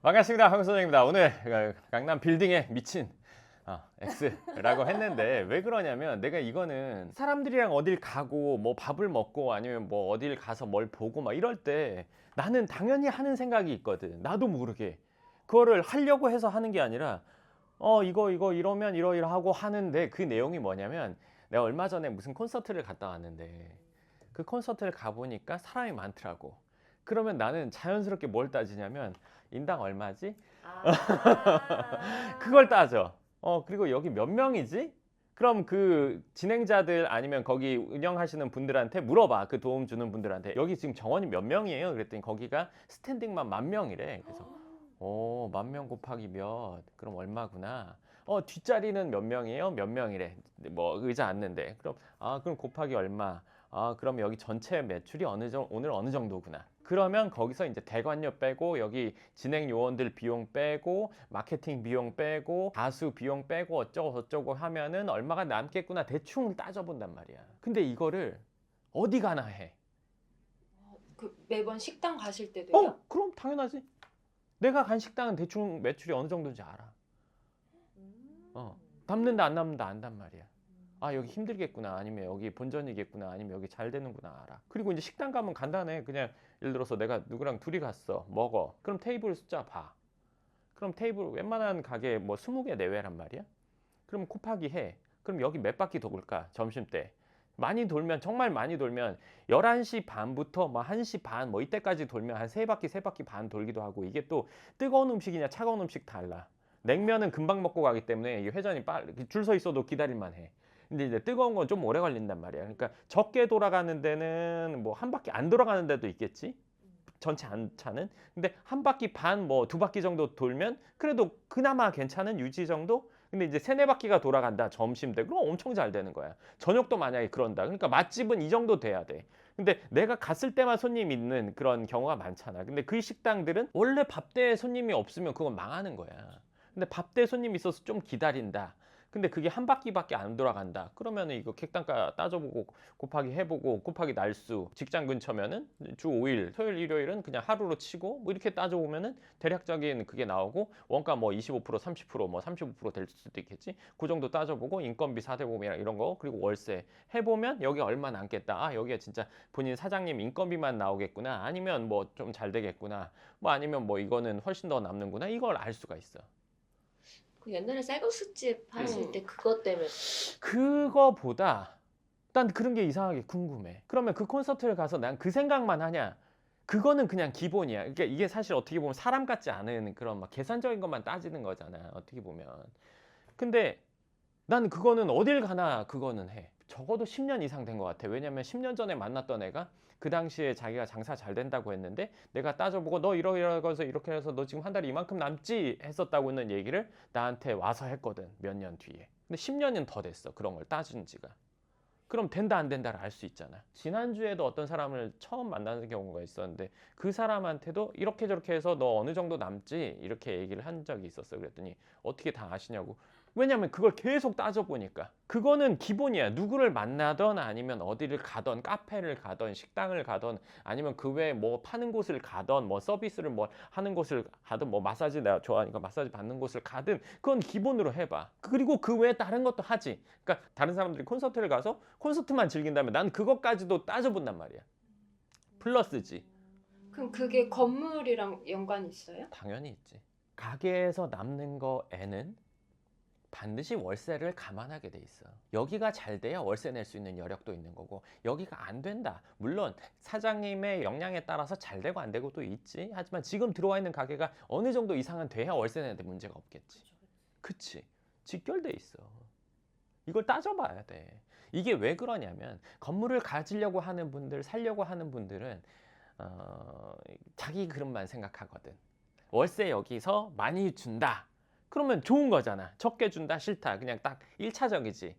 반갑습니다. 황선생입니다. 오늘 강남 빌딩에 미친 X라고 했는데 왜 그러냐면 내가 이거는 사람들이랑 어딜 가고 뭐 밥을 먹고 아니면 뭐 어딜 가서 뭘 보고 막 이럴 때 나는 당연히 하는 생각이 있거든. 나도 모르게. 그거를 하려고 해서 하는 게 아니라 이거 이러면 이러이러하고 하는데 그 내용이 뭐냐면 내가 얼마 전에 무슨 콘서트를 갔다 왔는데 그 콘서트를 가보니까 사람이 많더라고. 그러면 나는 자연스럽게 뭘 따지냐면 인당 얼마지? 그걸 따져. 그리고 여기 몇 명이지? 그럼 그 진행자들 아니면 거기 운영하시는 분들한테 물어봐. 그 도움 주는 분들한테. 여기 지금 정원이 몇 명이에요? 그랬더니 거기가 스탠딩만 10,000명이래. 그래서 10,000명 곱하기 몇? 그럼 얼마구나. 뒷자리는 몇 명이에요? 몇 명이래. 뭐 의자 앉는데. 그럼 곱하기 얼마? 그럼 여기 전체 매출이 오늘 어느 정도구나. 그러면 거기서 이제 대관료 빼고 여기 진행 요원들 비용 빼고 마케팅 비용 빼고 가수 비용 빼고 어쩌고 저쩌고 하면은 얼마가 남겠구나 대충 따져본단 말이야. 근데 이거를 어디 가나 해. 그 매번 식당 가실 때도 해요? 그럼 당연하지. 내가 간 식당은 대충 매출이 어느 정도인지 알아. 남는다 안 남는다 안단 말이야. 여기 힘들겠구나 아니면 여기 본전이겠구나 아니면 여기 잘 되는구나 알아. 그리고 이제 식당 가면 간단해. 그냥 예를 들어서 내가 누구랑 둘이 갔어 먹어. 그럼 테이블 숫자 봐. 그럼 테이블 웬만한 가게 뭐 20개 내외란 말이야. 그럼 곱하기 해. 그럼 여기 몇 바퀴 돌까 점심때. 많이 돌면 정말 많이 돌면 11시 반부터 뭐 1시 반 뭐 이때까지 돌면 한 3바퀴 반 돌기도 하고. 이게 또 뜨거운 음식이냐 차가운 음식 달라. 냉면은 금방 먹고 가기 때문에 이 회전이 빨리 줄 서 있어도 기다릴만 해. 근데 이제 뜨거운 건 좀 오래 걸린단 말이야. 그러니까 적게 돌아가는 데는 뭐 한 바퀴 안 돌아가는 데도 있겠지. 전체 안 차는. 근데 한 바퀴 반 뭐 2바퀴 정도 돌면 그래도 그나마 괜찮은 유지 정도. 근데 이제 3-4바퀴가 돌아간다 점심 때. 그럼 엄청 잘 되는 거야. 저녁도 만약에 그런다. 그러니까 맛집은 이 정도 돼야 돼. 근데 내가 갔을 때만 손님 있는 그런 경우가 많잖아. 근데 그 식당들은 원래 밥대에 손님이 없으면 그건 망하는 거야. 근데 밥대 손님이 있어서 좀 기다린다. 근데 그게 한 바퀴밖에 안 돌아간다. 그러면은 이거 객단가 따져보고 곱하기 해보고 곱하기 날수. 직장 근처면은 주 5일 토요일 일요일은 그냥 하루로 치고 뭐 이렇게 따져보면은 대략적인 그게 나오고 원가 뭐 25% 30% 뭐 35%될 수도 있겠지. 그 정도 따져보고 인건비 4대 보험이랑 이런 거 그리고 월세 해보면 여기 얼마 남겠다. 여기가 진짜 본인 사장님 인건비만 나오겠구나. 아니면 뭐 좀 잘 되겠구나. 뭐 아니면 뭐 이거는 훨씬 더 남는구나. 이걸 알 수가 있어. 그 옛날에 쌀국수집 하실 때 그것 때문에 그거보다 난 그런 게 이상하게 궁금해. 그러면 그 콘서트를 가서 난 그 생각만 하냐? 그거는 그냥 기본이야. 그러니까 이게 사실 어떻게 보면 사람 같지 않은 그런 막 계산적인 것만 따지는 거잖아. 어떻게 보면. 근데 난 그거는 어딜 가나 그거는 해. 적어도 10년 이상 된 것 같아. 왜냐면 10년 전에 만났던 애가 그 당시에 자기가 장사 잘 된다고 했는데 내가 따져보고 너 이러이러해서 이렇게 해서 너 지금 한 달에 이만큼 남지 했었다고는 얘기를 나한테 와서 했거든. 몇 년 뒤에. 근데 10년은 더 됐어. 그런 걸 따진 지가. 그럼 된다 안 된다를 알 수 있잖아. 지난주에도 어떤 사람을 처음 만나는 경우가 있었는데 그 사람한테도 이렇게 저렇게 해서 너 어느 정도 남지 이렇게 얘기를 한 적이 있었어. 그랬더니 어떻게 다 아시냐고. 왜냐면 그걸 계속 따져보니까. 그거는 기본이야. 누구를 만나던 아니면 어디를 가던 카페를 가던 식당을 가던 아니면 그 외에 뭐 파는 곳을 가던 뭐 서비스를 뭐 하는 곳을 가든 뭐 마사지 내가 좋아하니까 마사지 받는 곳을 가든 그건 기본으로 해봐. 그리고 그 외에 다른 것도 하지. 그러니까 다른 사람들이 콘서트를 가서 콘서트만 즐긴다면 난 그것까지도 따져본단 말이야. 플러스지. 그럼 그게 건물이랑 연관이 있어요? 당연히 있지. 가게에서 남는 거에는 반드시 월세를 감안하게 돼 있어. 여기가 잘 돼야 월세 낼 수 있는 여력도 있는 거고 여기가 안 된다. 물론 사장님의 역량에 따라서 잘 되고 안 되고도 있지. 하지만 지금 들어와 있는 가게가 어느 정도 이상은 돼야 월세 내는데 문제가 없겠지. 그치? 직결돼 있어. 이걸 따져봐야 돼. 이게 왜 그러냐면 건물을 가지려고 하는 분들, 살려고 하는 분들은 자기 그릇만 생각하거든. 월세 여기서 많이 준다. 그러면 좋은 거잖아. 적게 준다 싫다. 그냥 딱 1차적이지.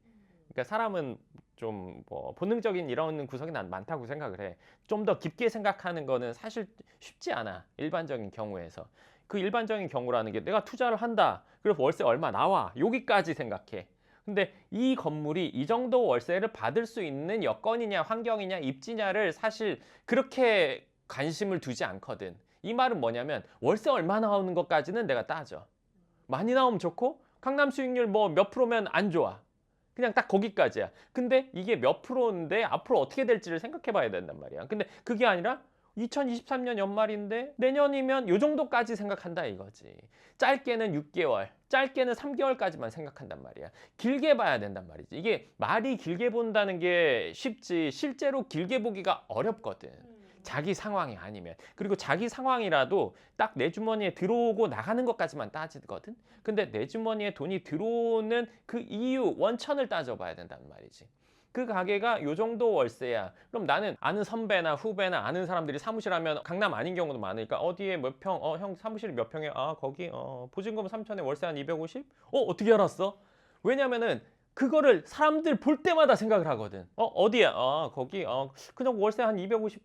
그러니까 사람은 좀 뭐 본능적인 이런 구석이 난 많다고 생각을 해. 좀 더 깊게 생각하는 거는 사실 쉽지 않아. 일반적인 경우에서. 그 일반적인 경우라는 게 내가 투자를 한다. 그래서 월세 얼마 나와. 여기까지 생각해. 근데 이 건물이 이 정도 월세를 받을 수 있는 여건이냐 환경이냐 입지냐를 사실 그렇게 관심을 두지 않거든. 이 말은 뭐냐면 월세 얼마 나오는 것까지는 내가 따져. 많이 나오면 좋고 강남 수익률 뭐 몇 프로면 안 좋아. 그냥 딱 거기까지야. 근데 이게 몇 프로인데 앞으로 어떻게 될지를 생각해 봐야 된단 말이야. 근데 그게 아니라 2023년 연말인데 내년이면 요 정도까지 생각한다 이거지. 짧게는 6개월, 짧게는 3개월까지만 생각한단 말이야. 길게 봐야 된단 말이지. 이게 말이 길게 본다는 게 쉽지 실제로 길게 보기가 어렵거든. 자기 상황이 아니면. 그리고 자기 상황이라도 딱 내 주머니에 들어오고 나가는 것까지만 따지거든. 근데 내 주머니에 돈이 들어오는 그 이유, 원천을 따져봐야 된단 말이지. 그 가게가 요 정도 월세야. 그럼 나는 아는 선배나 후배나 아는 사람들이 사무실 하면 강남 아닌 경우도 많으니까 어디에 몇 평? 형 사무실이 몇 평에? 아 거기 보증금 3천에 월세 한 250? 어떻게 알았어? 왜냐면은 그거를 사람들 볼 때마다 생각을 하거든. 어디야? 거기 그냥 월세 한 250,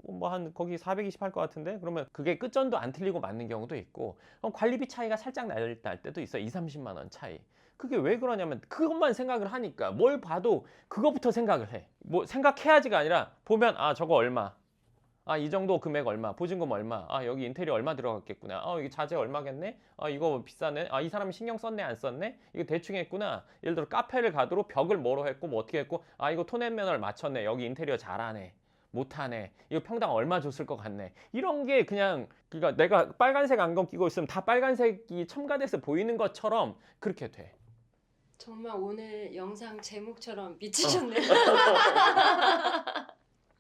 뭐 한 거기 420 할 것 같은데? 그러면 그게 끝전도 안 틀리고 맞는 경우도 있고 관리비 차이가 살짝 날 때도 있어. 2, 30만 원 차이. 그게 왜 그러냐면 그것만 생각을 하니까 뭘 봐도 그거부터 생각을 해. 뭐 생각해야지가 아니라 보면 저거 얼마. 이 정도 금액 얼마, 보증금 얼마, 여기 인테리어 얼마 들어갔겠구나, 이게 자재 얼마겠네, 이거 비싸네, 이 사람이 신경 썼네, 안 썼네, 이거 대충 했구나. 예를 들어 카페를 가도록 벽을 뭐로 했고, 뭐 어떻게 했고, 이거 톤앤 매너를 맞췄네, 여기 인테리어 잘하네, 못하네, 이거 평당 얼마 줬을 것 같네. 이런 게 그냥, 그러니까 내가 빨간색 안경 끼고 있으면 다 빨간색이 첨가돼서 보이는 것처럼 그렇게 돼. 정말 오늘 영상 제목처럼 미치셨네요.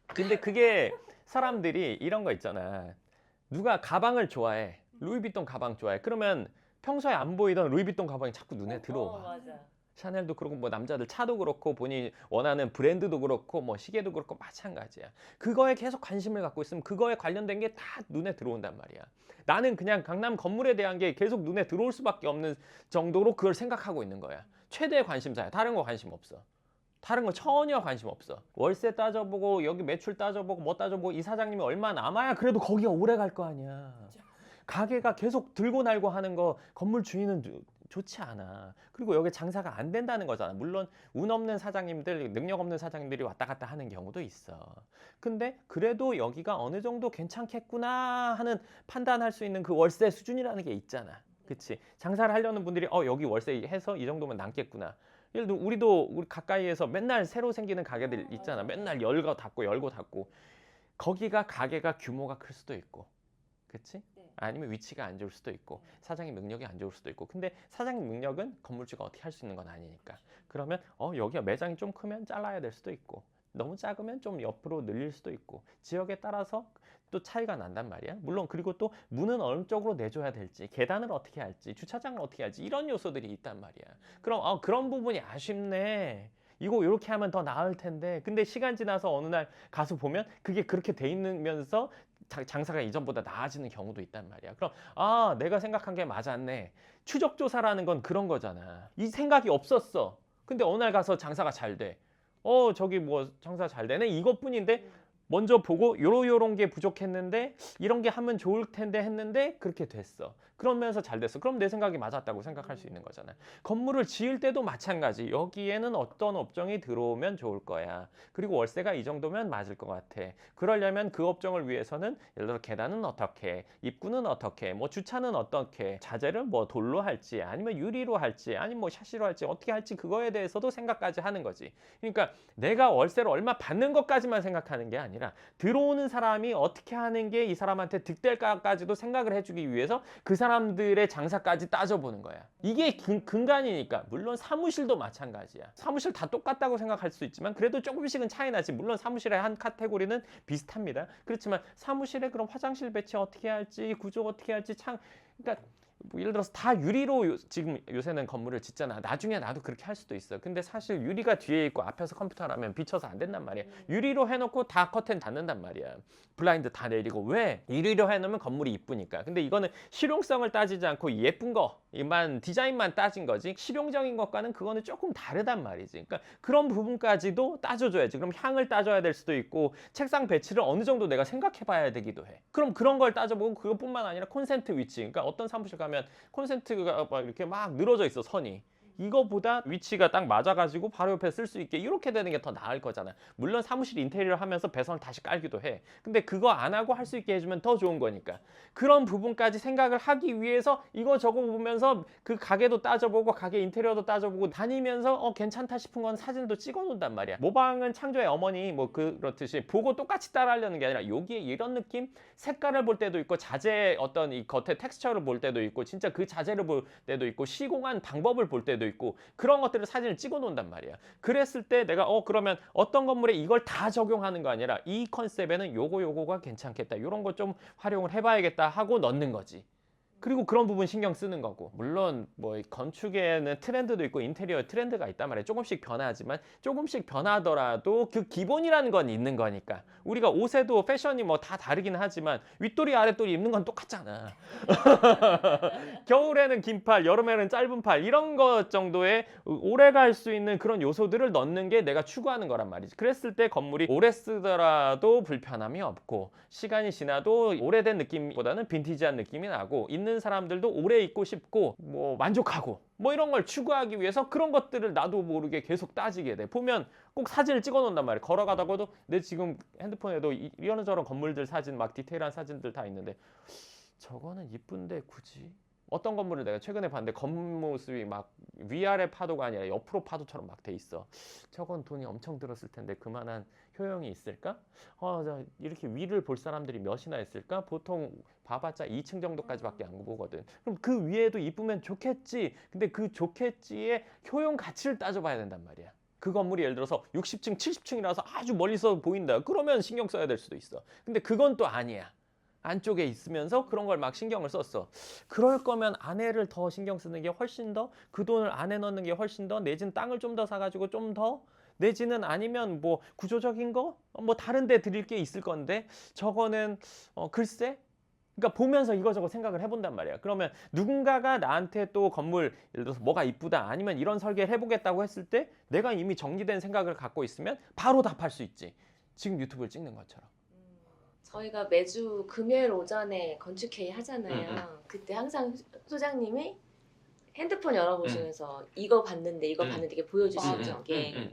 근데 그게 사람들이 이런 거 있잖아. 누가 가방을 좋아해. 루이비통 가방 좋아해. 그러면 평소에 안 보이던 루이비통 가방이 자꾸 눈에 들어와. 맞아. 샤넬도 그렇고 뭐 남자들 차도 그렇고 본인이 원하는 브랜드도 그렇고 뭐 시계도 그렇고 마찬가지야. 그거에 계속 관심을 갖고 있으면 그거에 관련된 게 다 눈에 들어온단 말이야. 나는 그냥 강남 건물에 대한 게 계속 눈에 들어올 수밖에 없는 정도로 그걸 생각하고 있는 거야. 최대의 관심사야. 다른 거 관심 없어. 다른 거 전혀 관심 없어. 월세 따져보고 여기 매출 따져보고 뭐 따져보고 이 사장님이 얼마 남아야 그래도 거기가 오래 갈 거 아니야. 가게가 계속 들고 날고 하는 거 건물 주인은 좋지 않아. 그리고 여기 장사가 안 된다는 거잖아. 물론 운 없는 사장님들, 능력 없는 사장님들이 왔다 갔다 하는 경우도 있어. 근데 그래도 여기가 어느 정도 괜찮겠구나 하는 판단할 수 있는 그 월세 수준이라는 게 있잖아. 그치? 장사를 하려는 분들이 여기 월세 해서 이 정도면 남겠구나. 예를 들어 우리 가까이에서 맨날 새로 생기는 가게들 있잖아. 맨날 열고 닫고 거기가 가게가 규모가 클 수도 있고, 그치? 아니면 위치가 안 좋을 수도 있고 사장님 능력이 안 좋을 수도 있고. 근데 사장님 능력은 건물주가 어떻게 할 수 있는 건 아니니까. 그러면 여기가 매장이 좀 크면 잘라야 될 수도 있고 너무 작으면 좀 옆으로 늘릴 수도 있고 지역에 따라서 또 차이가 난단 말이야. 물론 그리고 또 문은 어느 쪽으로 내줘야 될지, 계단을 어떻게 할지, 주차장을 어떻게 할지 이런 요소들이 있단 말이야. 그럼 그런 부분이 아쉽네. 이거 이렇게 하면 더 나을 텐데. 근데 시간 지나서 어느 날 가서 보면 그게 그렇게 돼 있으면서 장사가 이전보다 나아지는 경우도 있단 말이야. 그럼 내가 생각한 게 맞았네. 추적 조사라는 건 그런 거잖아. 이 생각이 없었어. 근데 어느 날 가서 장사가 잘 돼. 저기 뭐 장사 잘 되네 이것뿐인데 먼저 보고 요런 게 부족했는데 이런 게 하면 좋을 텐데 했는데 그렇게 됐어. 그러면서 잘 됐어. 그럼 내 생각이 맞았다고 생각할 수 있는 거잖아. 건물을 지을 때도 마찬가지. 여기에는 어떤 업종이 들어오면 좋을 거야. 그리고 월세가 이 정도면 맞을 것 같아. 그러려면 그 업종을 위해서는 예를 들어 계단은 어떻게, 입구는 어떻게, 뭐 주차는 어떻게, 자재를 뭐 돌로 할지 아니면 유리로 할지 아니면 뭐 샤시로 할지 어떻게 할지 그거에 대해서도 생각까지 하는 거지. 그러니까 내가 월세를 얼마 받는 것까지만 생각하는 게 아니라 들어오는 사람이 어떻게 하는 게 이 사람한테 득될까까지도 생각을 해주기 위해서 그 사람들의 장사까지 따져보는 거야. 이게 근간이니까. 물론 사무실도 마찬가지야. 사무실 다 똑같다고 생각할 수 있지만 그래도 조금씩은 차이 나지. 물론 사무실의 한 카테고리는 비슷합니다. 그렇지만 사무실에 그럼 화장실 배치 어떻게 할지, 구조 어떻게 할지 그러니까 뭐 예를 들어서 다 유리로 지금 요새는 건물을 짓잖아. 나중에 나도 그렇게 할 수도 있어. 근데 사실 유리가 뒤에 있고 앞에서 컴퓨터를 하면 비쳐서 안 된단 말이야. 유리로 해놓고 다 커튼 닫는단 말이야. 블라인드 다 내리고. 왜? 유리로 해놓으면 건물이 이쁘니까. 근데 이거는 실용성을 따지지 않고 예쁜 거만 디자인만 따진 거지 실용적인 것과는 그거는 조금 다르단 말이지. 그러니까 그런 부분까지도 따져줘야지. 그럼 향을 따져야 될 수도 있고 책상 배치를 어느 정도 내가 생각해 봐야 되기도 해. 그럼 그런 걸 따져보고 그것뿐만 아니라 콘센트 위치. 그러니까 어떤 사무실 가면 콘센트가 막 이렇게 막 늘어져 있어. 선이. 이거보다 위치가 딱 맞아가지고 바로 옆에 쓸 수 있게 이렇게 되는 게 더 나을 거잖아. 물론 사무실 인테리어를 하면서 배선을 다시 깔기도 해. 근데 그거 안 하고 할 수 있게 해주면 더 좋은 거니까. 그런 부분까지 생각을 하기 위해서 이거 저거 보면서 그 가게도 따져보고 가게 인테리어도 따져보고 다니면서 괜찮다 싶은 건 사진도 찍어 놓는단 말이야. 모방은 창조의 어머니 뭐 그렇듯이 보고 똑같이 따라하려는 게 아니라 여기에 이런 느낌, 색깔을 볼 때도 있고 자재 어떤 이 겉에 텍스처를 볼 때도 있고 진짜 그 자재를 볼 때도 있고 시공한 방법을 볼 때도 있고 그런 것들을 사진을 찍어 놓는단 말이야. 그랬을 때 내가 그러면 어떤 건물에 이걸 다 적용하는 거 아니라 이 컨셉에는 요거가 괜찮겠다. 요런 거 좀 활용을 해봐야겠다 하고 넣는 거지. 그리고 그런 부분 신경 쓰는 거고. 물론 뭐 건축에는 트렌드도 있고 인테리어에 트렌드가 있단 말이에요. 조금씩 변하지만 조금씩 변하더라도 그 기본이라는 건 있는 거니까. 우리가 옷에도 패션이 뭐 다 다르긴 하지만 윗도리 아랫도리 입는 건 똑같잖아. 겨울에는 긴 팔, 여름에는 짧은 팔 이런 것 정도의 오래 갈 수 있는 그런 요소들을 넣는 게 내가 추구하는 거란 말이지. 그랬을 때 건물이 오래 쓰더라도 불편함이 없고 시간이 지나도 오래된 느낌보다는 빈티지한 느낌이 나고 있는 사람들도 오래 있고 싶고 뭐 만족하고 뭐 이런 걸 추구하기 위해서 그런 것들을 나도 모르게 계속 따지게 돼. 보면 꼭 사진을 찍어 놓는단 말이야. 걸어가다가도 내 지금 핸드폰에도 이런저런 건물들 사진 막 디테일한 사진들 다 있는데 저거는 이쁜데 굳이 어떤 건물을 내가 최근에 봤는데 겉모습이 막 위아래 파도가 아니라 옆으로 파도처럼 막 돼 있어. 저건 돈이 엄청 들었을 텐데 그만한 효용이 있을까? 이렇게 위를 볼 사람들이 몇이나 있을까? 보통 봐봤자 2층 정도까지밖에 안 보거든. 그럼 그 위에도 이쁘면 좋겠지. 근데 그 좋겠지의 효용 가치를 따져봐야 된단 말이야. 그 건물이 예를 들어서 60층, 70층이라서 아주 멀리서 보인다. 그러면 신경 써야 될 수도 있어. 근데 그건 또 아니야. 안쪽에 있으면서 그런 걸 막 신경을 썼어. 그럴 거면 안에를 더 신경 쓰는 게 훨씬 더 그 돈을 안에 넣는 게 훨씬 더 내지는 땅을 좀 더 사가지고 좀 더 내지는 아니면 뭐 구조적인 거 뭐 다른 데 드릴 게 있을 건데 저거는 글쎄 그러니까 보면서 이거저거 생각을 해본단 말이야. 그러면 누군가가 나한테 또 건물 예를 들어서 뭐가 이쁘다 아니면 이런 설계를 해보겠다고 했을 때 내가 이미 정리된 생각을 갖고 있으면 바로 답할 수 있지. 지금 유튜브를 찍는 것처럼. 저희가 매주 금요일 오전에 건축회의 하잖아요. 그때 항상 소장님이 핸드폰 열어보시면서 이거 봤는데 이거 봤는데 이게 보여주시죠. 이게.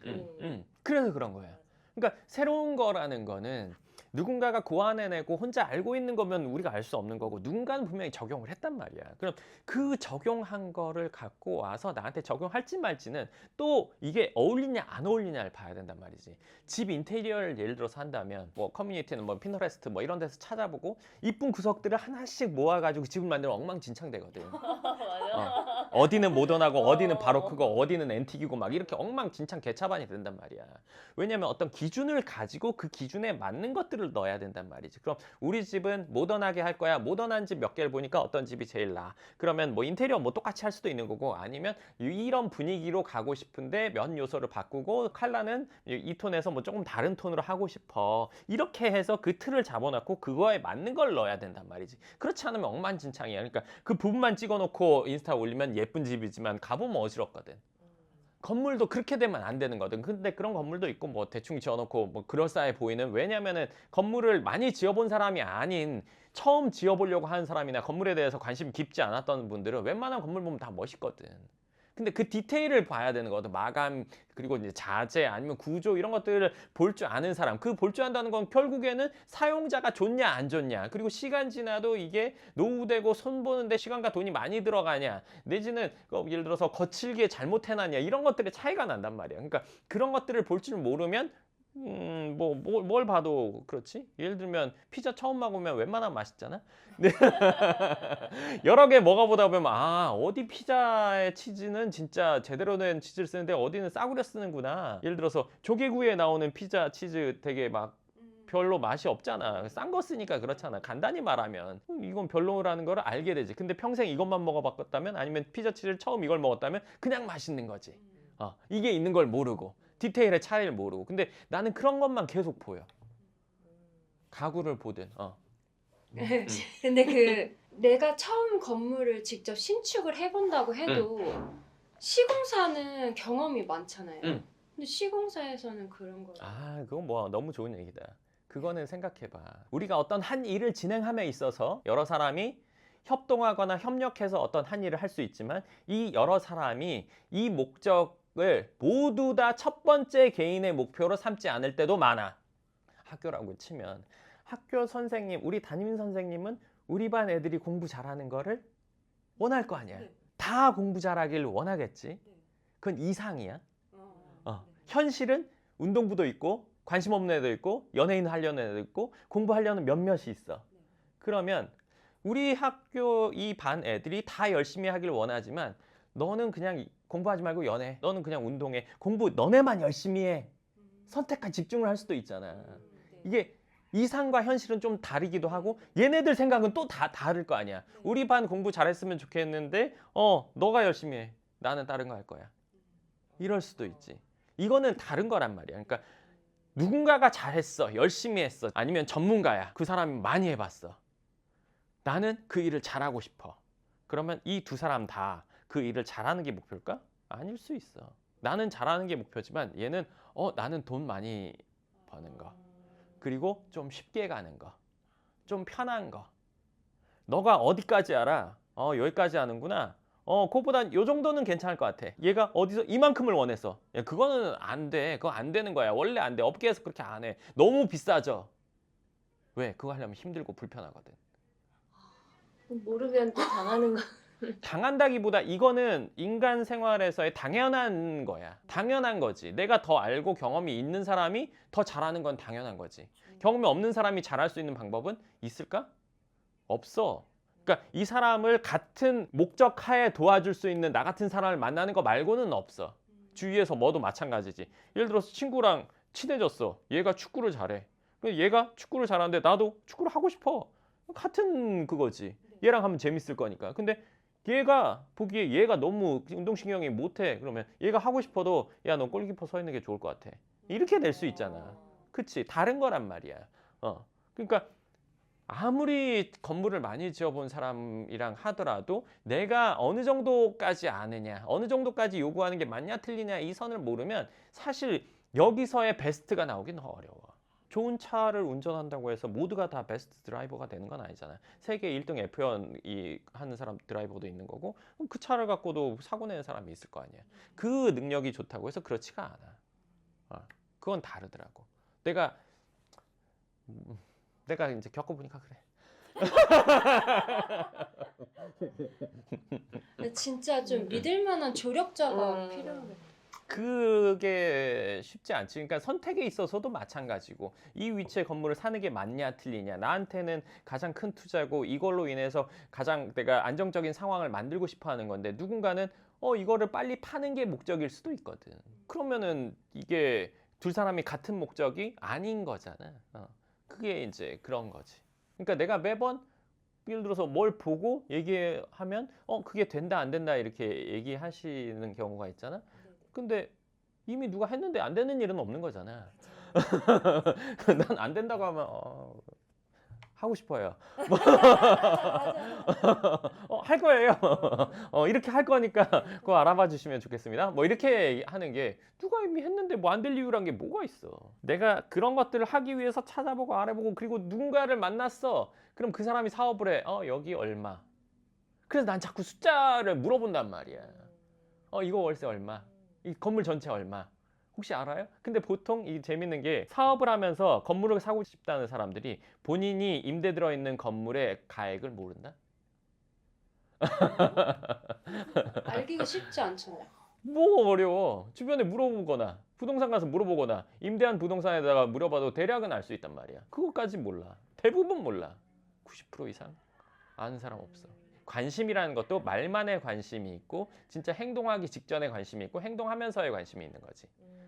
그래서 그런 거예요. 그러니까 새로운 거라는 거는 누군가가 고안해내고 혼자 알고 있는 거면 우리가 알 수 없는 거고 누군가는 분명히 적용을 했단 말이야. 그럼 그 적용한 거를 갖고 와서 나한테 적용할지 말지는 또 이게 어울리냐 안 어울리냐를 봐야 된단 말이지. 집 인테리어를 예를 들어서 한다면 뭐 커뮤니티는 뭐 피너레스트 뭐 이런 데서 찾아보고 이쁜 구석들을 하나씩 모아가지고 집을 만들면 엉망진창되거든. 어디는 모던하고 어디는 바로크고 어디는 앤틱이고 막 이렇게 엉망진창 개차반이 된단 말이야. 왜냐면 어떤 기준을 가지고 그 기준에 맞는 것들을 넣어야 된단 말이지. 그럼 우리 집은 모던하게 할 거야. 모던한 집 몇 개를 보니까 어떤 집이 제일 나아. 그러면 뭐 인테리어 뭐 똑같이 할 수도 있는 거고 아니면 이런 분위기로 가고 싶은데 몇 요소를 바꾸고 컬러는 이 톤에서 뭐 조금 다른 톤으로 하고 싶어. 이렇게 해서 그 틀을 잡아놓고 그거에 맞는 걸 넣어야 된단 말이지. 그렇지 않으면 엉망진창이야. 그러니까 그 부분만 찍어놓고 인스타 올리면 예쁜 집이지만 가보면 어지럽거든. 건물도 그렇게 되면 안 되는 거든. 근데 그런 건물도 있고 뭐 대충 지어놓고 뭐 그럴싸해 보이는 왜냐면은 건물을 많이 지어본 사람이 아닌 처음 지어보려고 하는 사람이나 건물에 대해서 관심 깊지 않았던 분들은 웬만한 건물 보면 다 멋있거든. 근데 그 디테일을 봐야 되는 거거든. 마감 그리고 이제 자재 아니면 구조 이런 것들을 볼 줄 아는 사람. 그 볼 줄 안다는 건 결국에는 사용자가 좋냐 안 좋냐. 그리고 시간 지나도 이게 노후되고 손 보는데 시간과 돈이 많이 들어가냐. 내지는 예를 들어서 거칠게 잘못해놨냐. 이런 것들의 차이가 난단 말이야. 그러니까 그런 것들을 볼 줄 모르면 뭘 봐도 그렇지? 예를 들면 피자 처음 먹으면 웬만하면 맛있잖아. 근데 여러 개 먹어보다 보면 어디 피자의 치즈는 진짜 제대로 된 치즈를 쓰는데 어디는 싸구려 쓰는구나. 예를 들어서 조개구이에 나오는 피자 치즈 되게 막 별로 맛이 없잖아. 싼 거 쓰니까 그렇잖아. 간단히 말하면 이건 별로라는 걸 알게 되지. 근데 평생 이것만 먹어봤다면 아니면 피자 치즈를 처음 이걸 먹었다면 그냥 맛있는 거지. 이게 있는 걸 모르고 디테일의 차이를 모르고. 근데 나는 그런 것만 계속 보여. 가구를 보든. 근데 내가 처음 건물을 직접 신축을 해본다고 해도 시공사는 경험이 많잖아요. 근데 시공사에서는 그런 거. 그건 뭐 너무 좋은 얘기다. 그거는 생각해봐. 우리가 어떤 한 일을 진행함에 있어서 여러 사람이 협동하거나 협력해서 어떤 한 일을 할 수 있지만 이 여러 사람이 이 목적을 모두 다 첫 번째 개인의 목표로 삼지 않을 때도 많아. 학교라고 치면 학교 선생님, 우리 담임 선생님은 우리 반 애들이 공부 잘하는 거를 원할 거 아니야. 네. 다 공부 잘하길 원하겠지. 네. 그건 이상이야. 네. 현실은 운동부도 있고 관심 없는 애도 있고 연예인 하려는 애도 있고 공부하려는 몇몇이 있어. 네. 그러면 우리 학교 이 반 애들이 다 열심히 하길 원하지만 너는 그냥 공부하지 말고 연애, 너는 그냥 운동해, 공부 너네만 열심히 해. 선택과 집중을 할 수도 있잖아. 네. 이게 이상과 현실은 좀 다르기도 하고 얘네들 생각은 또 다 다를 거 아니야. 네. 우리 반 공부 잘했으면 좋겠는데 너가 열심히 해. 나는 다른 거 할 거야. 이럴 수도 있지. 이거는 다른 거란 말이야. 그러니까 누군가가 잘했어, 열심히 했어, 아니면 전문가야, 그 사람이 많이 해봤어. 나는 그 일을 잘하고 싶어. 그러면 이 두 사람 다 그 일을 잘하는 게 목표일까? 아닐 수 있어. 나는 잘하는 게 목표지만 얘는 나는 돈 많이 버는 거, 그리고 좀 쉽게 가는 거, 좀 편한 거. 너가 어디까지 알아? 여기까지 아는구나. 그거보단 요 정도는 괜찮을 것 같아. 얘가 어디서 이만큼을 원했어. 야, 그거는 안 돼. 그거 안 되는 거야. 원래 안 돼. 업계에서 그렇게 안 해. 너무 비싸죠. 왜? 그거 하려면 힘들고 불편하거든. 모르면 또 당하는 거. 당한다기보다 이거는 인간 생활에서의 당연한 거야. 당연한 거지. 내가 더 알고 경험이 있는 사람이 더 잘하는 건 당연한 거지. 경험이 없는 사람이 잘할 수 있는 방법은 있을까? 없어. 그러니까 이 사람을 같은 목적 하에 도와줄 수 있는 나 같은 사람을 만나는 거 말고는 없어. 주위에서 뭐도 마찬가지지. 예를 들어서 친구랑 친해졌어. 얘가 축구를 잘해. 얘가 축구를 잘하는데 나도 축구를 하고 싶어. 같은 그거지. 얘랑 하면 재밌을 거니까. 근데 얘가 보기에 얘가 너무 운동신경이 못해. 그러면 얘가 하고 싶어도 야, 너 골키퍼 서 있는 게 좋을 것 같아. 이렇게 될 수 있잖아. 그치? 다른 거란 말이야. 그러니까 아무리 건물을 많이 지어본 사람이랑 하더라도 내가 어느 정도까지 아느냐, 어느 정도까지 요구하는 게 맞냐 틀리냐 이 선을 모르면 사실 여기서의 베스트가 나오긴 어려워. 좋은 차를 운전한다고 해서 모두가 다 베스트 드라이버가 되는 건 아니잖아. 세계 1등 F1 하는 사람 드라이버도 있는 거고 그 차를 갖고도 사고 내는 사람이 있을 거 아니야. 그 능력이 좋다고 해서 그렇지가 않아. 그건 다르더라고. 내가 이제 겪어보니까 그래. 근데 진짜 좀 믿을 만한 조력자가 음. 필요하겠다. 그게 쉽지 않지. 그러니까 선택에 있어서도 마찬가지고 이 위치에 건물을 사는 게 맞냐 틀리냐, 나한테는 가장 큰 투자고 이걸로 인해서 가장 내가 안정적인 상황을 만들고 싶어 하는 건데 누군가는 이거를 빨리 파는 게 목적일 수도 있거든. 그러면은 이게 두 사람이 같은 목적이 아닌 거잖아. 그게 이제 그런 거지. 그러니까 내가 매번 예를 들어서 뭘 보고 얘기하면 그게 된다 안 된다 이렇게 얘기하시는 경우가 있잖아. 근데 이미 누가 했는데 안 되는 일은 없는 거잖아. 난 안 된다고 하면 하고 싶어요. 할 거예요. 이렇게 할 거니까 그거 알아봐 주시면 좋겠습니다. 뭐 이렇게 하는 게 누가 이미 했는데 뭐 안 될 이유란 게 뭐가 있어. 내가 그런 것들을 하기 위해서 찾아보고 알아보고 그리고 누군가를 만났어. 그럼 그 사람이 사업을 해. 여기 얼마. 그래서 난 자꾸 숫자를 물어본단 말이야. 이거 월세 얼마. 이 건물 전체 얼마. 혹시 알아요? 근데 보통 이 재밌는 게 사업을 하면서 건물을 사고 싶다는 사람들이 본인이 임대 들어있는 건물의 가액을 모른다? 알기가 쉽지 않잖아요. 뭐 어려워. 주변에 물어보거나 부동산 가서 물어보거나 임대한 부동산에다가 물어봐도 대략은 알 수 있단 말이야. 그것까지 몰라. 대부분 몰라. 90% 이상 아는 사람 없어. 관심이라는 것도 말만의 관심이 있고 진짜 행동하기 직전에 관심이 있고 행동하면서의 관심이 있는 거지.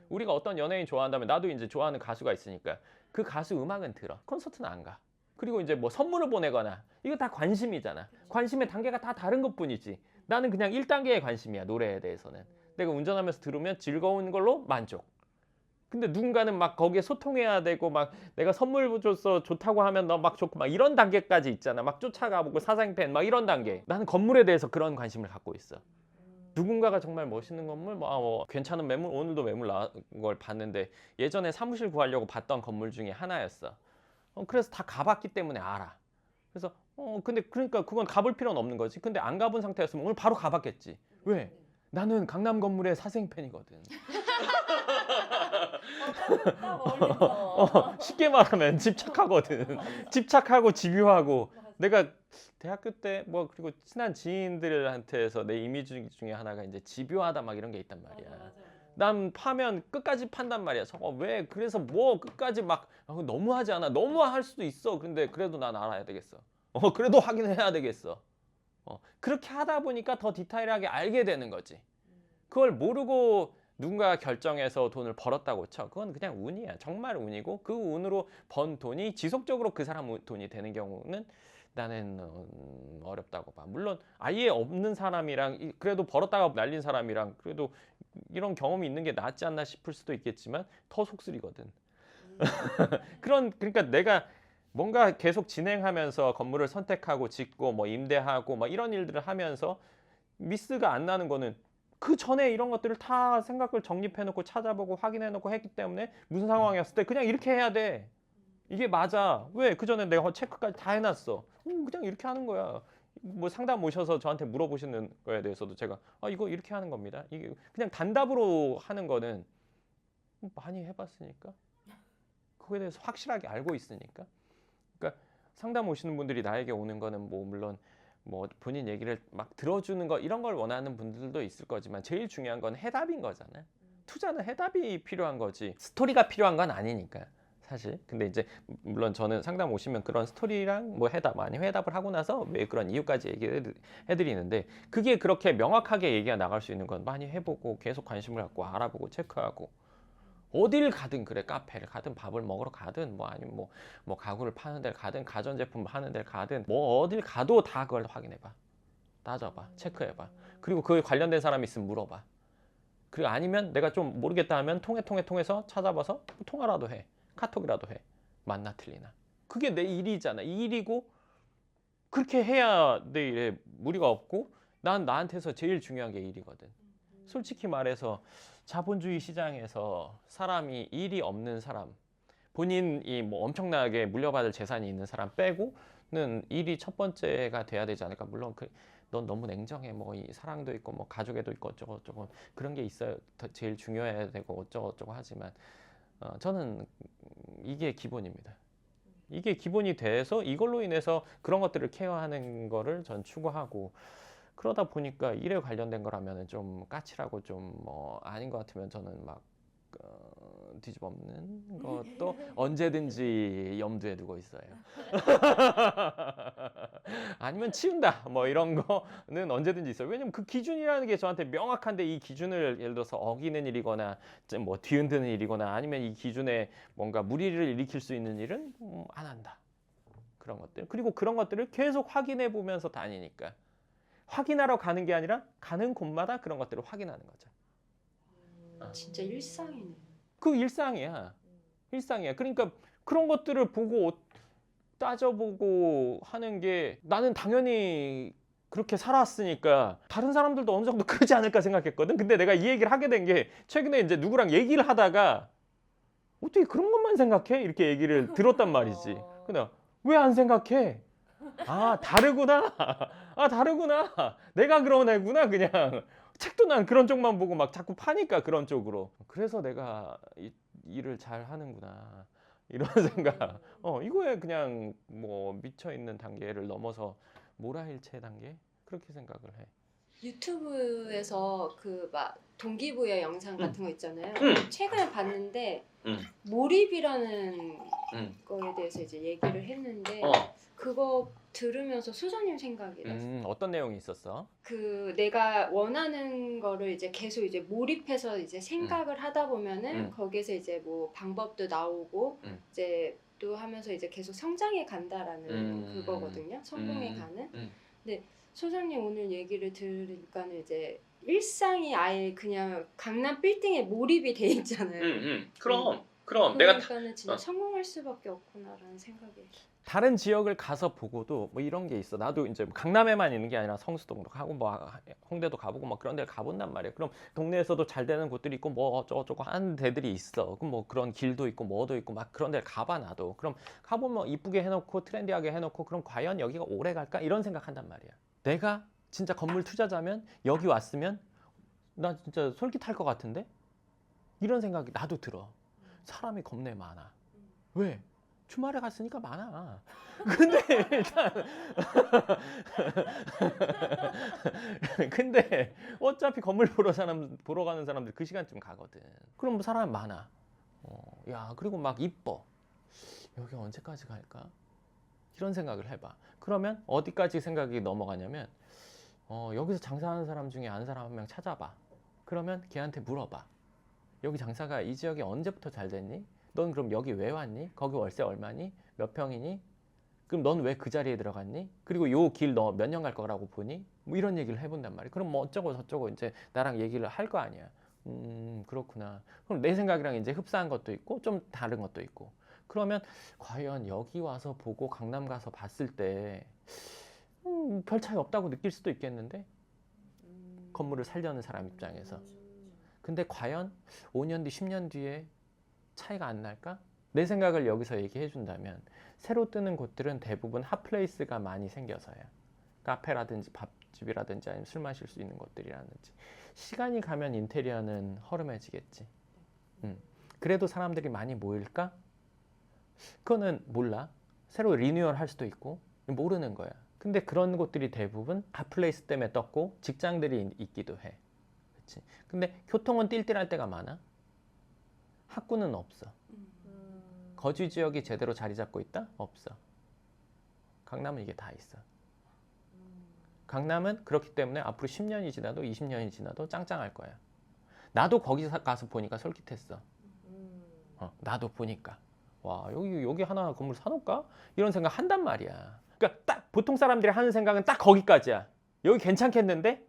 우리가 어떤 연예인 좋아한다면 나도 이제 좋아하는 가수가 있으니까 그 가수 음악은 들어. 콘서트는 안 가. 그리고 이제 뭐 선물을 보내거나 이거 다 관심이잖아. 관심의 단계가 다 다른 것뿐이지. 나는 그냥 1단계의 관심이야. 노래에 대해서는. 내가 운전하면서 들으면 즐거운 걸로 만족. 근데 누군가는 막 거기에 소통해야 되고 막 내가 선물 줬어 좋다고 하면 너 막 좋고 막 이런 단계까지 있잖아. 막 쫓아가보고 사생팬 막 이런 단계. 나는 건물에 대해서 그런 관심을 갖고 있어. 누군가가 정말 멋있는 건물 뭐 괜찮은 매물 오늘도 매물 나온 걸 봤는데 예전에 사무실 구하려고 봤던 건물 중에 하나였어. 그래서 다 가봤기 때문에 알아. 그래서 근데 그러니까 그건 가볼 필요는 없는 거지. 근데 안 가본 상태였으면 오늘 바로 가봤겠지. 왜? 나는 강남 건물의 사생 팬이거든. 쉽게 말하면 집착하거든. 집착하고 집요하고. 내가 대학교 때 뭐 그리고 친한 지인들한테서 내 이미지 중에 하나가 이제 집요하다 막 이런 게 있단 말이야. 난 파면 끝까지 판단 말이야. 저거 왜 그래서 뭐 끝까지 막 너무하지 않아. 너무할 수도 있어. 근데 그래도 난 알아야 되겠어. 그래도 확인해야 되겠어. 그렇게 하다 보니까 더 디테일하게 알게 되는 거지. 그걸 모르고 누군가 결정해서 돈을 벌었다고 쳐. 그건 그냥 운이야. 정말 운이고 그 운으로 번 돈이 지속적으로 그 사람 돈이 되는 경우는 나는 어렵다고 봐. 물론 아예 없는 사람이랑 그래도 벌었다가 날린 사람이랑 그래도 이런 경험이 있는 게 낫지 않나 싶을 수도 있겠지만 더 속쓰리거든. 그러니까 내가 뭔가 계속 진행하면서 건물을 선택하고 짓고 뭐 임대하고 뭐 이런 일들을 하면서 미스가 안 나는 거는 그 전에 이런 것들을 다 생각을 정립해놓고 찾아보고 확인해놓고 했기 때문에 무슨 상황이었을 때 그냥 이렇게 해야 돼. 이게 맞아. 왜? 그 전에 내가 체크까지 다 해놨어. 그냥 이렇게 하는 거야. 뭐 상담 오셔서 저한테 물어보시는 거에 대해서도 제가 이거 이렇게 하는 겁니다. 이게 그냥 단답으로 하는 거는 많이 해봤으니까 그거에 대해서 확실하게 알고 있으니까. 그러니까 상담 오시는 분들이 나에게 오는 거는 뭐 물론 뭐 본인 얘기를 막 들어주는 거 이런 걸 원하는 분들도 있을 거지만 제일 중요한 건 해답인 거잖아요. 투자는 해답이 필요한 거지 스토리가 필요한 건 아니니까 사실. 근데 이제 물론 저는 상담 오시면 그런 스토리랑 뭐 해답 많이 회답을 하고 나서 왜 그런 이유까지 얘기를 해드리는데 그게 그렇게 명확하게 얘기가 나갈 수 있는 건 많이 해보고 계속 관심을 갖고 알아보고 체크하고 어딜 가든 그래. 카페를 가든 밥을 먹으러 가든 뭐 아니면 뭐 가구를 파는 데를 가든 가전제품 파는 데를 가든 뭐 어딜 가도 다 그걸 확인해봐. 따져봐. 체크해봐. 그리고 그 관련된 사람이 있으면 물어봐. 그리고 아니면 내가 좀 모르겠다 하면 통해서 찾아봐서 통화라도 해. 카톡이라도 해. 맞나 틀리나. 그게 내 일이잖아. 이 일이고 그렇게 해야 내 일에 무리가 없고 난 나한테서 제일 중요한 게 일이거든. 솔직히 말해서 자본주의 시장에서 사람이 일이 없는 사람, 본인이 뭐 엄청나게 물려받을 재산이 있는 사람 빼고는 일이 첫 번째가 돼야 되지 않을까. 물론 넌 너무 냉정해. 뭐 이 사랑도 있고 뭐 가족애도 있고 어쩌고 그런 게 있어야 제일 중요해야 되고 어쩌고 하지만 저는 이게 기본입니다. 이게 기본이 돼서 이걸로 인해서 그런 것들을 케어하는 거를 전 추구하고 그러다 보니까 일에 관련된 거라면 좀 까칠하고 좀 뭐 아닌 것 같으면 저는 막 뒤집어엎는 것도 언제든지 염두에 두고 있어요. 아니면 치운다 뭐 이런 거는 언제든지 있어요. 왜냐면 그 기준이라는 게 저한테 명확한데 이 기준을 예를 들어서 어기는 일이거나 뭐 뒤흔드는 일이거나 아니면 이 기준에 뭔가 무리를 일으킬 수 있는 일은 안 한다. 그런 것들. 그리고 그런 것들을 계속 확인해 보면서 다니니까. 확인하러 가는 게 아니라 가는 곳마다 그런 것들을 확인하는 거죠. 진짜 일상이네. 그 일상이야. 일상이야. 그러니까 그런 것들을 보고 따져보고 하는 게 나는 당연히 그렇게 살았으니까 다른 사람들도 어느 정도 그러지 않을까 생각했거든. 근데 내가 이 얘기를 하게 된 게 최근에 이제 누구랑 얘기를 하다가 어떻게 그런 것만 생각해? 이렇게 얘기를 들었단 말이지. 근데 왜 안 생각해? 다르구나. 다르구나. 내가 그런 애구나. 그냥 책도 난 그런 쪽만 보고 막 자꾸 파니까 그런 쪽으로. 그래서 내가 일을 잘 하는구나. 이런 생각. 이거에 그냥 뭐 미쳐 있는 단계를 넘어서 모라일체 단계 그렇게 생각을 해. 유튜브에서 그 막 동기부여 영상 같은 거 있잖아요. 응. 최근에 봤는데 응. 몰입이라는 응. 거에 대해서 이제 얘기를 했는데 그거 들으면서 소장님 생각이 났어요. 어떤 내용이 있었어? 그 내가 원하는 거를 이제 계속 이제 몰입해서 이제 생각을 하다 보면은 거기에서 이제 뭐 방법도 나오고 이제 또 하면서 이제 계속 성장해 간다라는 그거거든요. 성공해 가는. 근데 소장님 오늘 얘기를 들으니까는 이제 일상이 아예 그냥 강남 빌딩에 몰입이 돼 있잖아요. 그럼 내가 그러니까는 진짜 성공할 따를 수밖에 없구나라는 생각이. 다른 지역을 가서 보고도 뭐 이런 게 있어. 나도 이제 강남에만 있는 게 아니라 성수동도 가고 뭐 홍대도 가보고 뭐 그런 데를 가본단 말이야. 그럼 동네에서도 잘 되는 곳들이 있고 뭐 어쩌고저쩌고 하는 데들이 있어. 그럼 뭐 그런 길도 있고 뭐도 있고 막 그런 데를 가봐 나도. 그럼 가보면 이쁘게 해놓고 트렌디하게 해놓고 그럼 과연 여기가 오래 갈까? 이런 생각한단 말이야. 내가 진짜 건물 투자자면 여기 왔으면 나 진짜 솔깃할 것 같은데? 이런 생각이 나도 들어. 사람이 겁내 많아. 왜? 주말에 갔으니까 많아. 근데 일단 근데 어차피 건물 보러 가는 사람들 그 시간쯤 가거든. 그럼 사람 많아. 야 그리고 막 이뻐. 여기 언제까지 갈까? 이런 생각을 해봐. 그러면 어디까지 생각이 넘어가냐면 여기서 장사하는 사람 중에 아는 사람 한 명 찾아봐. 그러면 걔한테 물어봐. 여기 장사가 이 지역에 언제부터 잘 됐니? 넌 그럼 여기 왜 왔니? 거기 월세 얼마니? 몇 평이니? 그럼 넌 왜 그 자리에 들어갔니? 그리고 요 길 너 몇 년 갈 거라고 보니? 뭐 이런 얘기를 해본단 말이야. 그럼 뭐 어쩌고 저쩌고 이제 나랑 얘기를 할 거 아니야. 그렇구나. 그럼 내 생각이랑 이제 흡사한 것도 있고 좀 다른 것도 있고. 그러면 과연 여기 와서 보고 강남 가서 봤을 때 별 차이 없다고 느낄 수도 있겠는데? 건물을 살려는 사람 입장에서. 근데 과연 5년 뒤, 10년 뒤에 차이가 안 날까? 내 생각을 여기서 얘기해 준다면 새로 뜨는 곳들은 대부분 핫플레이스가 많이 생겨서야. 카페라든지 밥집이라든지 아니면 술 마실 수 있는 곳들이라든지. 시간이 가면 인테리어는 허름해지겠지. 그래도 사람들이 많이 모일까? 그거는 몰라. 새로 리뉴얼 할 수도 있고 모르는 거야. 근데 그런 곳들이 대부분 핫플레이스 때문에 떴고 직장들이 있기도 해. 그치? 근데 교통은 띨띨할 때가 많아. 학구는 없어. 거주 지역이 제대로 자리 잡고 있다? 없어. 강남은 이게 다 있어. 강남은 그렇기 때문에 앞으로 10년이 지나도 20년이 지나도 짱짱할 거야. 나도 거기 가서 보니까 솔깃했어. 나도 보니까 와 여기 하나 건물 사놓을까? 이런 생각 한단 말이야. 그러니까 딱 보통 사람들이 하는 생각은 딱 거기까지야. 여기 괜찮겠는데?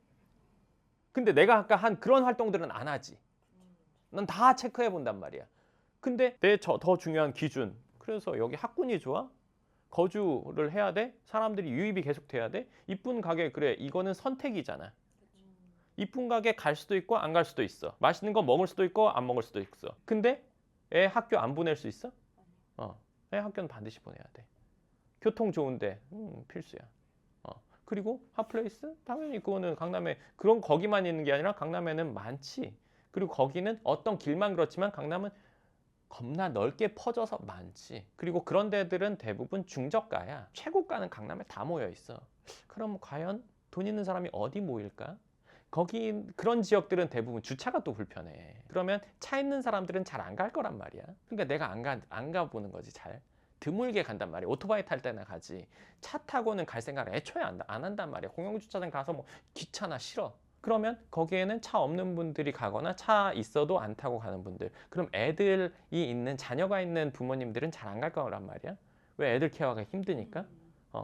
근데 내가 아까 한 그런 활동들은 안 하지. 난 다 체크해 본단 말이야. 근데 내 더 중요한 기준. 그래서 여기 학군이 좋아? 거주를 해야 돼? 사람들이 유입이 계속 돼야 돼? 이쁜 가게 그래. 이거는 선택이잖아. 이쁜 가게 갈 수도 있고 안 갈 수도 있어. 맛있는 거 먹을 수도 있고 안 먹을 수도 있어. 근데 애 학교 안 보낼 수 있어? 애 학교는 반드시 보내야 돼. 교통 좋은데 필수야. 그리고 핫플레이스? 당연히 그거는 강남에 그런 거기만 있는 게 아니라 강남에는 많지. 그리고 거기는 어떤 길만 그렇지만 강남은 겁나 넓게 퍼져서 많지. 그리고 그런 데들은 대부분 중저가야. 최고가는 강남에 다 모여 있어. 그럼 과연 돈 있는 사람이 어디 모일까? 거기 그런 지역들은 대부분 주차가 또 불편해. 그러면 차 있는 사람들은 잘 안 갈 거란 말이야. 그러니까 내가 안 가보는 거지 잘. 드물게 간단 말이야. 오토바이 탈 때나 가지. 차 타고는 갈 생각을 애초에 안 한단 말이야. 공영주차장 가서 뭐 귀찮아 싫어. 그러면 거기에는 차 없는 분들이 가거나 차 있어도 안 타고 가는 분들. 그럼 애들이 있는 자녀가 있는 부모님들은 잘 안 갈 거란 말이야. 왜? 애들 케어가 힘드니까.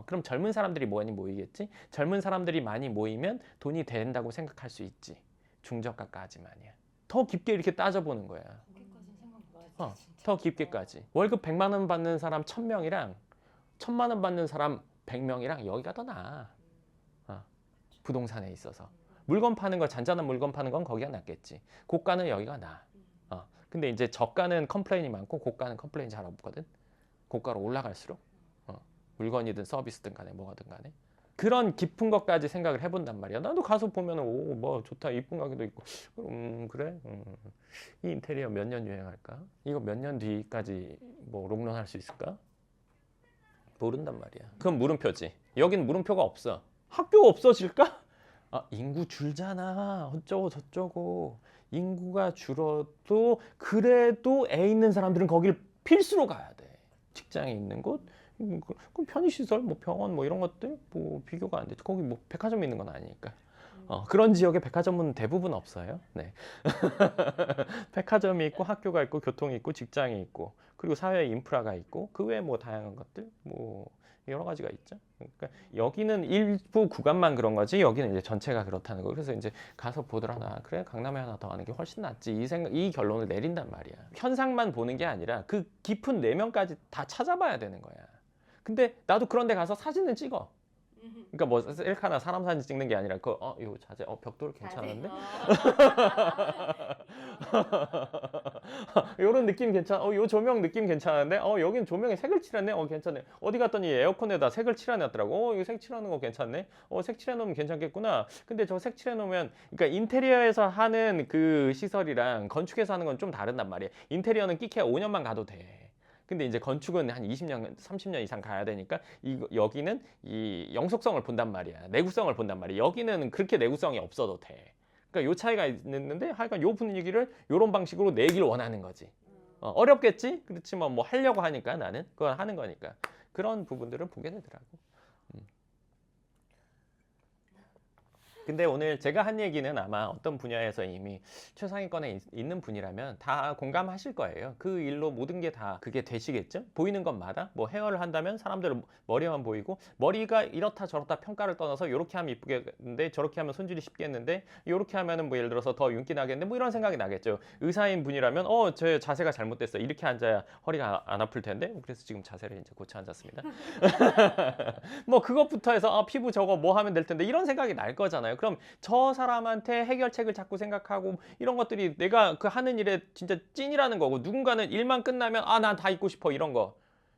그럼 젊은 사람들이 많이 모이겠지. 젊은 사람들이 많이 모이면 돈이 된다고 생각할 수 있지. 중저가까지만이야. 더 깊게 이렇게 따져보는 거야. 더 깊게까지. 월급 100만 원 받는 사람 1000명이랑 1000만 원 받는 사람 100명이랑 여기가 더 나아. 부동산에 있어서. 물건 파는 거, 잔잔한 물건 파는 건 거기가 낫겠지. 고가는 여기가 나아. 근데 이제 저가는 컴플레인이 많고 고가는 컴플레인이 잘 없거든. 고가로 올라갈수록 물건이든 서비스든 간에 뭐가든 간에 그런 깊은 것까지 생각을 해본단 말이야. 나도 가서 보면 오 뭐 좋다 이쁜 가게도 있고 그래? 이 인테리어 몇 년 유행할까? 이거 몇 년 뒤까지 뭐 롱런할 수 있을까? 모른단 말이야. 그건 물음표지. 여긴 물음표가 없어. 학교 없어질까? 인구 줄잖아. 어쩌고 저쩌고. 인구가 줄어도 그래도 애 있는 사람들은 거길 필수로 가야 돼. 직장에 있는 곳, 그럼 편의시설, 뭐 병원, 뭐 이런 것들 뭐 비교가 안 되죠. 거기 뭐 백화점 있는 건 아니니까. 그런 지역에 백화점은 대부분 없어요. 네. 백화점이 있고 학교가 있고 교통이 있고 직장이 있고 그리고 사회 인프라가 있고 그 외에 뭐 다양한 것들 뭐 여러 가지가 있죠. 그러니까 여기는 일부 구간만 그런 거지 여기는 이제 전체가 그렇다는 거. 그래서 이제 가서 보더라나 그래 강남에 하나 더 하는 게 훨씬 낫지 이 결론을 내린단 말이야. 현상만 보는 게 아니라 그 깊은 내면까지 다 찾아봐야 되는 거야. 근데 나도 그런 데 가서 사진은 찍어. 그러니까 뭐 셀카나 사람 사진 찍는 게 아니라 요 자재 벽돌 괜찮은데 요런 느낌 괜찮아 요 조명 느낌 괜찮은데 여긴 조명에 색을 칠했네 괜찮네 어디 갔더니 에어컨에다 색을 칠해놨더라고 이거 색 칠하는 거 괜찮네 색 칠해놓으면 괜찮겠구나 근데 저 색 칠해놓으면 그러니까 인테리어에서 하는 그 시설이랑 건축에서 하는 건 좀 다른단 말이야 인테리어는 끼케야 5년만 가도 돼 근데 이제 건축은 한 20년, 30년 이상 가야 되니까 여기는 이 영속성을 본단 말이야. 내구성을 본단 말이야. 여기는 그렇게 내구성이 없어도 돼. 그러니까 요 차이가 있는데 하여간 요 분위기를 요런 방식으로 내길 원하는 거지. 어렵겠지? 그렇지만 뭐 하려고 하니까 나는 그건 하는 거니까. 그런 부분들을 보게 되더라고. 근데 오늘 제가 한 얘기는 아마 어떤 분야에서 이미 최상위권에 있는 분이라면 다 공감하실 거예요. 그 일로 모든 게 다 그게 되시겠죠? 보이는 것마다 뭐 헤어를 한다면 사람들은 머리만 보이고 머리가 이렇다 저렇다 평가를 떠나서 이렇게 하면 이쁘겠는데 저렇게 하면 손질이 쉽겠는데 이렇게 하면은 뭐 예를 들어서 더 윤기 나겠는데 뭐 이런 생각이 나겠죠. 의사인 분이라면 제 자세가 잘못됐어. 이렇게 앉아야 허리가 안 아플 텐데 그래서 지금 자세를 이제 고쳐 앉았습니다. 뭐 그것부터 해서 피부 저거 뭐 하면 될 텐데 이런 생각이 날 거잖아요. 그럼 저 사람한테 해결책을 자꾸 생각하고 이런 것들이 내가 그 하는 일에 진짜 찐이라는 거고 누군가는 일만 끝나면 난 다 잊고 싶어 이런 거.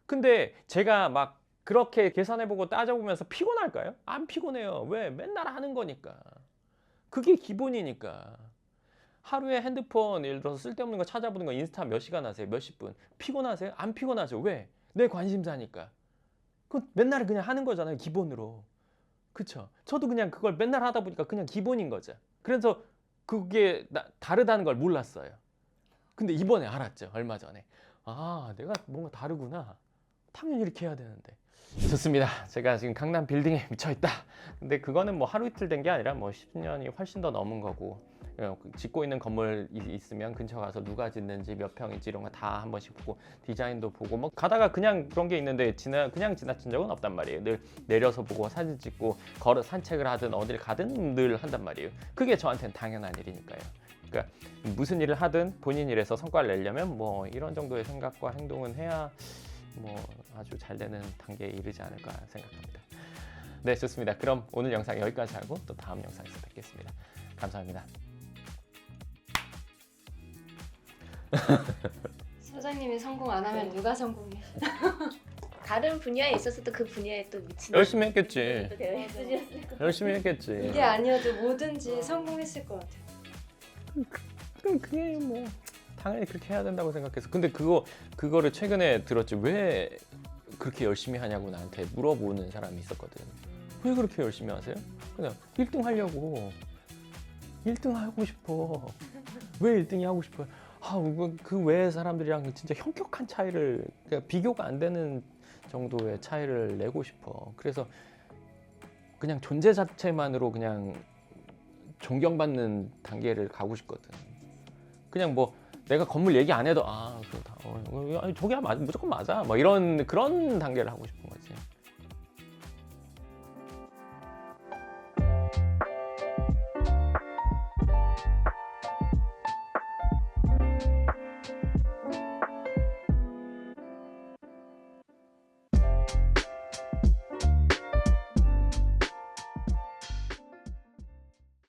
근데 제가 막 그렇게 계산해보고 따져보면서 피곤할까요? 안 피곤해요. 왜? 맨날 하는 거니까. 그게 기본이니까. 하루에 핸드폰 예를 들어서 쓸데없는 거 찾아보는 거 인스타 몇 시간 하세요? 몇십 분? 피곤하세요? 안 피곤하죠. 왜? 내 관심사니까. 그 맨날 그냥 하는 거잖아요. 기본으로. 그쵸? 저도 그냥 그걸 맨날 하다 보니까 그냥 기본인 거죠. 그래서 그게 다르다는 걸 몰랐어요. 근데 이번에 알았죠. 얼마 전에. 내가 뭔가 다르구나. 당연히 이렇게 해야 되는데. 좋습니다. 제가 지금 강남 빌딩에 미쳐있다. 근데 그거는 뭐 하루 이틀 된 게 아니라 뭐 10년이 훨씬 더 넘은 거고 짓고 있는 건물 있으면 근처 가서 누가 짓는지 몇 평인지 이런 거 다 한 번씩 보고 디자인도 보고 뭐 가다가 그냥 그런 게 있는데 그냥 지나친 적은 없단 말이에요. 늘 내려서 보고 사진 찍고 걸어 산책을 하든 어딜 가든 늘 한단 말이에요. 그게 저한테는 당연한 일이니까요. 그러니까 무슨 일을 하든 본인 일에서 성과를 내려면 뭐 이런 정도의 생각과 행동은 해야 뭐 아주 잘 되는 단계에 이르지 않을까 생각합니다. 네, 좋습니다. 그럼 오늘 영상 여기까지 하고 또 다음 영상에서 뵙겠습니다. 감사합니다. 소장님이 성공 안 하면 누가 성공해? 다른 분야에 있어서도 그 분야에 또 미치는 열심히 했겠지. 또 되어 있으셨을 거. 열심히 했겠지. 이게 아니어도 뭐든지 성공했을 것 같아요. 그럼 그게 뭐 당연히 그렇게 해야 된다고 생각해서 근데 그거를 최근에 들었지 왜 그렇게 열심히 하냐고 나한테 물어보는 사람이 있었거든. 왜 그렇게 열심히 하세요? 그냥 1등 하려고 1등 하고 싶어. 왜 1등이 하고 싶어요? 그 외의 사람들이랑 진짜 현격한 차이를 그러니까 비교가 안 되는 정도의 차이를 내고 싶어. 그래서 그냥 존재 자체만으로 그냥 존경받는 단계를 가고 싶거든. 그냥 뭐 내가 건물 얘기 안 해도 저게 무조건 맞아. 뭐 이런 그런 단계를 하고 싶은 거지.